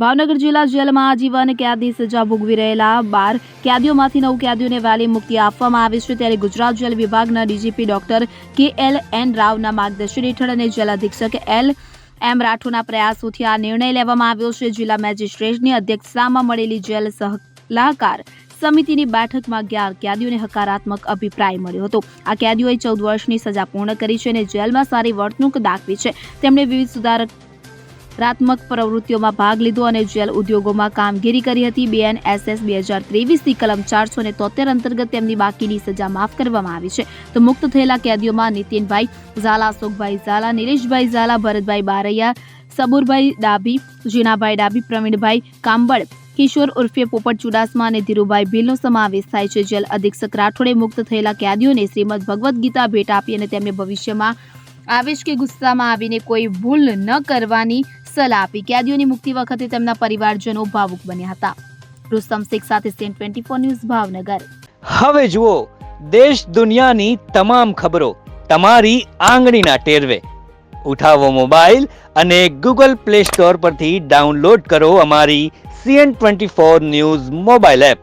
ભાવનગર જિલ્લા જેલમાં આજીવન કેદની સજા ભોગવી રહેલા 12 કેદીઓમાંથી 9 કેદીઓને વહેલી મુક્તિ આપવામાં આવી છે। ત્યારે ગુજરાત જેલ વિભાગના ડીજીપી ડોક્ટર KLN રાવના માર્ગદર્શન હેઠળ અને જેલ અધિક્ષક LM રાઠોડના પ્રયાસોથી આ નિર્ણય લેવામાં આવ્યો છે। જિલ્લા મેજિસ્ટ્રેટની અધ્યક્ષતામાં મળેલી જેલ સલાહકાર સમિતિની બેઠકમાં 11 કેદીઓને હકારાત્મક અભિપ્રાય મળ્યો હતો। આ કેદીઓએ 14 વર્ષની સજા પૂર્ણ કરી છે અને જેલમાં સારી વર્તણૂક દાખવી છે। તેમણે વિવિધ સુધારાત્મક પ્રવૃત્તિઓમાં ભાગ લીધો અને જેલ ઉદ્યોગોમાં કામગીરી કરી હતી। BNSS 2023ની કલમ 473 અંતર્ગત તેમની બાકીની સજા માફ કરવામાં આવી છે। તો મુક્ત થયેલા કેદીઓમાં નીતિનભાઈ ઝાલા, અશોકભાઈ ઝાલા, નિલેશભાઈ ઝાલા, ભરતભાઈ બારૈયા, સબુરભાઈ ડાભી, જીણાભાઈ ડાભી, પ્રવીણભાઈ કાંબળ, કિશોર ઉર્ફે પોપટ ચુડાસમા અને ધીરુભાઈ ભીલનો સમાવેશ થાય છે। જેલ અધિક્ષક રાઠોડે મુક્ત થયેલા કેદીઓને શ્રીમદ ભગવદ્ ગીતા ભેટ આપી અને તેમને ભવિષ્યમાં આવેશ કે ગુસ્સામાં આવીને કોઈ ભૂલ ન કરવાની સલાહ આપી। કેદીઓની મુક્તિ વખતે તેમના પરિવારજનો ભાવુક બન્યા હતા। રુસ્તમ શેખ સાથે CN24 ન્યૂઝ ભાવનગર। હવે જુઓ દેશ દુનિયાની તમામ ખબરો તમારી આંગળીના ટેરવે। ઉઠાવો મોબાઈલ અને Google Play Store પરથી ડાઉનલોડ કરો અમારી CN24 ન્યૂઝ મોબાઈલ એપ।